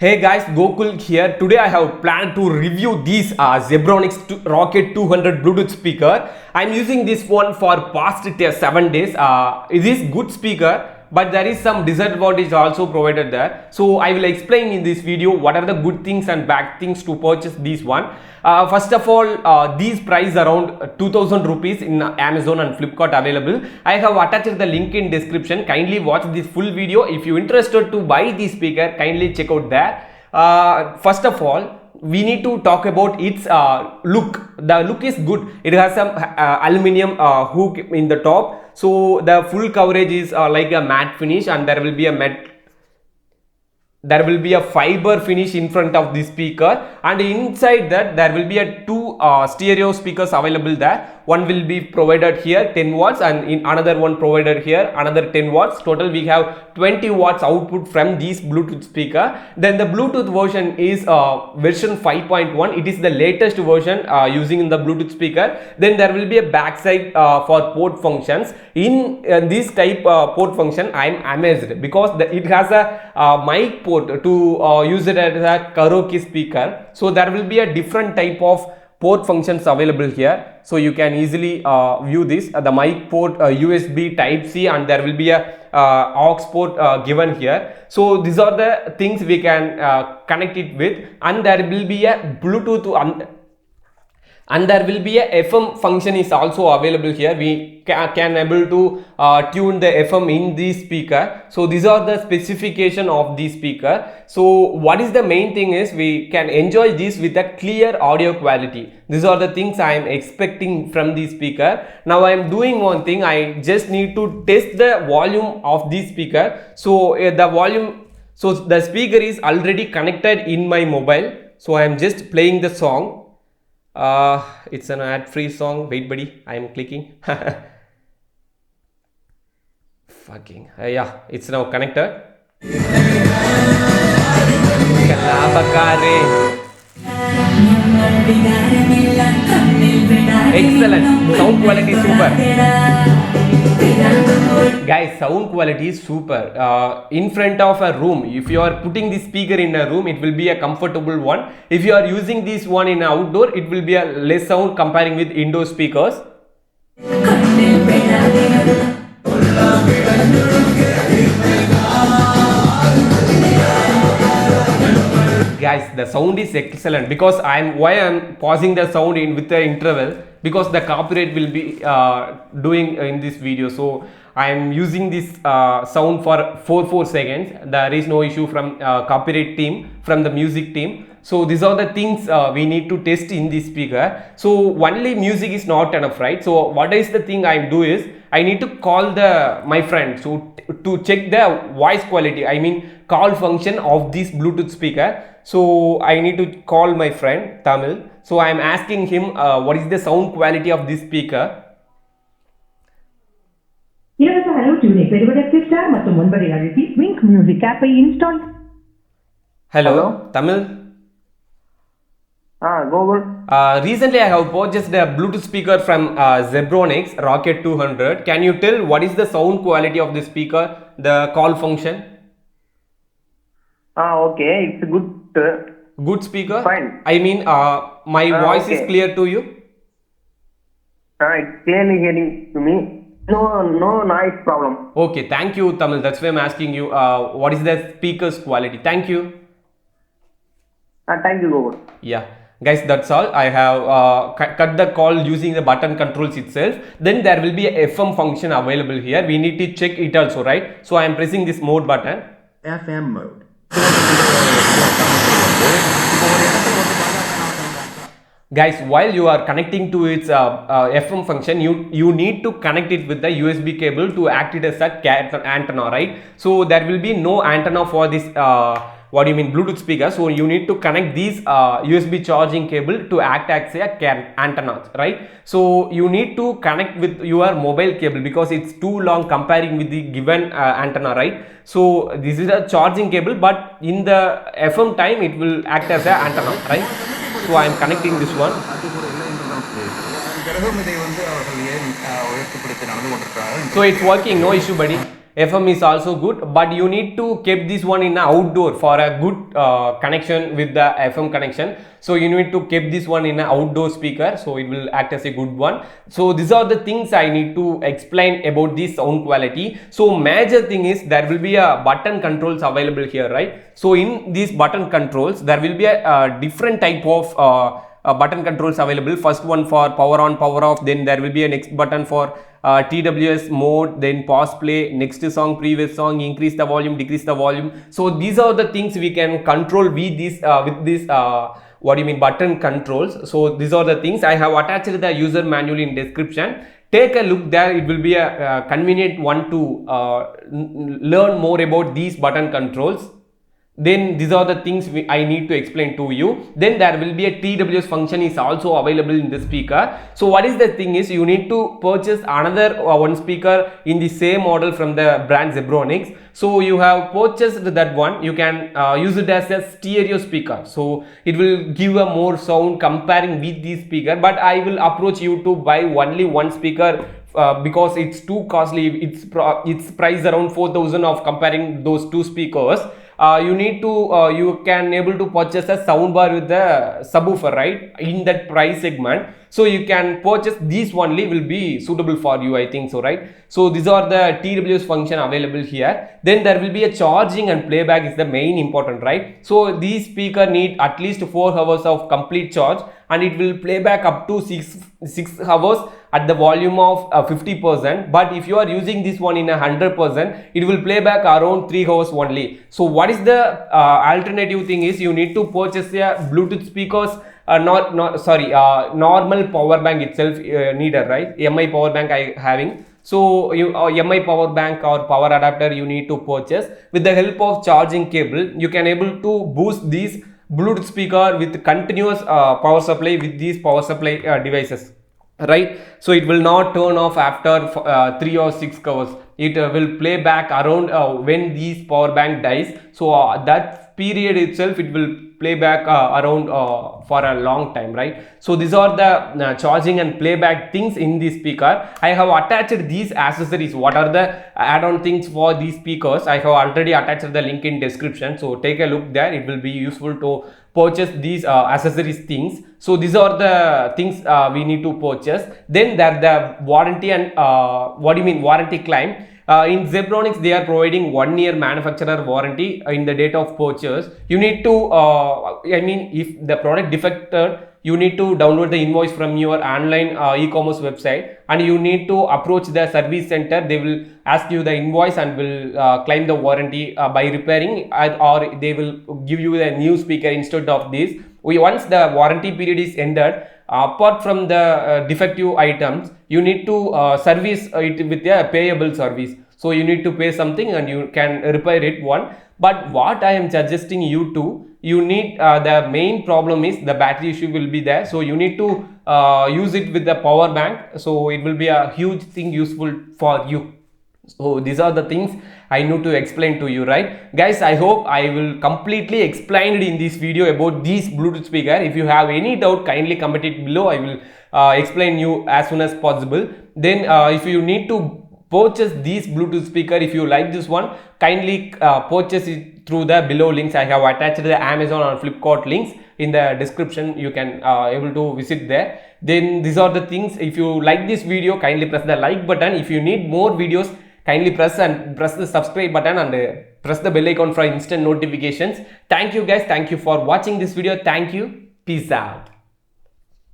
Hey guys, Gokul here. Today I have planned to review these Zebronics Rocket 200 Bluetooth speaker. I'm using this one for past 7 days. It is good speaker, but there is some disadvantage also provided there. So I will explain in this video what are the good things and bad things to purchase this one. First of all, these price around 2000 rupees in Amazon and Flipkart available. I have attached the link in description. Kindly watch this full video. If you interested to buy this speaker, kindly check out there. First of all, we need to talk about its look. The look is good. It has some aluminium hook in the top, so the full coverage is like a matte finish, and there will be a fiber finish in front of the speaker, and inside that there will be a two stereo speakers available there. One will be provided here 10 watts, and in another one provided here another 10 watts. Total we have 20 watts output from this Bluetooth speaker. Then the Bluetooth version is version 5.1. It is the latest version using in the Bluetooth speaker. Then there will be a backside for port functions. In this type port function, I am amazed because it has a mic port to use it as a karaoke speaker. So there will be a different type of port functions available here, so you can easily view this. The mic port, USB type C, and there will be a aux port given here. So these are the things we can connect it with, and there will be a Bluetooth and there will be a FM function is also available here. We can able to tune the FM in this speaker. So these are the specification of the speaker. So what is the main thing is we can enjoy this with a clear audio quality. These are the things I am expecting from the speaker. Now I am doing one thing. I just need to test the volume of this speaker. So the speaker is already connected in my mobile. So I am just playing the song. It's an ad-free song. Wait, buddy, I am clicking. Fucking yeah, it's now connected. Excellent. Sound quality super. Guys, sound quality is super. In front of a room, if you are putting the speaker in a room, it will be a comfortable one. If you are using this one in outdoor, it will be a less sound comparing with indoor speakers. Guys, the sound is excellent because why I'm pausing the sound in with the interval, because the copyright will be doing in this video. So I am using this sound for 4 seconds. There is no issue from copyright team, from the music team. So these are the things we need to test in this speaker. So only music is not enough, right? So what is the thing I do is I need to call my friend to check the voice quality, I mean call function of this Bluetooth speaker. So I need to call my friend Tamil. So I am asking him what is the sound quality of this speaker. இலவச hello டியூனை பெறுவதற்கு star மற்றும் 9 அழுத்தி wing music ஆப்பை install. Hello, Tamil. Google. Recently I have purchased a Bluetooth speaker from Zebronics Rocket 200. Can you tell what is the sound quality of the speaker, the call function? Okay, it's good. Good speaker? Fine. I mean, my voice is clear to you? It's clearly hearing to me. No noise problem. Okay, thank you, Tamil. That's why I'm asking you what is the speaker's quality. Thank you. Thank you, Google. Yeah. Guys, that's all. I have cut the call using the button controls itself. Then there will be a FM function available here. We need to check it also, right? So I am pressing this mode button. FM mode. Guys, while you are connecting to its FM function, you need to connect it with the USB cable to act it as a antenna, right? So there will be no antenna for this Bluetooth speaker. So you need to connect these USB charging cable to act as a antenna, right? So you need to connect with your mobile cable because it's too long comparing with the given antenna, right? So this is a charging cable, but in the FM time it will act as an antenna, right? So I am connecting this one. So it's working, no issue, buddy. FM is also good, but you need to keep this one in outdoor for a good connection with the FM connection. So you need to keep this one in an outdoor speaker, so it will act as a good one. So these are the things I need to explain about this sound quality. So major thing is there will be a button controls available here, right? So in these button controls there will be a different type of button controls available. First one for power on, power off, then there will be a next button for TWS mode, then pause play, next song, previous song, increase the volume, decrease the volume. So these are the things we can control with this what do you mean button controls. So these are the things I have attached the user manual in description. Take a look there, it will be a convenient one to learn more about these button controls. Then these are the things I need to explain to you. Then there will be a TWS function is also available in the speaker. So what is the thing is, you need to purchase another one speaker in the same model from the brand Zebronics. So you have purchased that one, you can use it as a stereo speaker, so it will give a more sound comparing with this speaker. But I will approach you to buy only one speaker because it's too costly. It's priced around 4,000 of comparing those two speakers. You need to you can able to purchase a soundbar with the subwoofer, right, in that price segment. So you can purchase these only, will be suitable for you, I think so, right? So these are the TWS function available here. Then there will be a charging and playback is the main important, right? So these speaker need at least 4 hours of complete charge, and it will play back up to 6 hours at the volume of 50%. But if you are using this one in 100%, it will play back around 3 hours only. So what is the alternative thing is, you need to purchase a Bluetooth speakers, normal power bank itself needed, right? MI power bank I having. So you MI power bank or power adapter you need to purchase. With the help of charging cable, you can able to boost these Bluetooth speaker with continuous power supply with these power supply devices, right? So it will not turn off after 3 or 6 hours. It will play back around when this power bank dies. So that period itself it will play back around for a long time, right? So these are the charging and playback things in this speaker. I have attached these accessories. What are the add-on things for these speakers? I have already attached the link in description, so take a look there. It will be useful to purchase these accessories things. So these are the things we need to purchase. Then there the warranty and what do you mean warranty claim. In Zebronics, they are providing 1 year manufacturer warranty in the date of purchase. You need to, I mean, if the product defected, you need to download the invoice from your online e-commerce website, and you need to approach the service center. They will ask you the invoice and will claim the warranty by repairing, or they will give you a new speaker instead of this. Once the warranty period is ended, apart from the defective items, you need to service it with a payable service. So you need to pay something and you can repair it one. But what I am suggesting you to, you need the main problem is the battery issue will be there. So you need to use it with the power bank. So it will be a huge thing useful for you. So these are the things I need to explain to you, right guys? I hope I will completely explained in this video about this Bluetooth speaker. If you have any doubt, kindly comment it below. I will explain you as soon as possible. Then if you need to purchase this Bluetooth speaker, if you like this one, kindly purchase it through the below links. I have attached the Amazon or Flipkart links in the description. You can able to visit there. Then these are the things. If you like this video, kindly press the like button. If you need more videos, kindly press the subscribe button and press the bell icon for instant notifications. Thank you guys. Thank you for watching this video. Thank you. Peace out.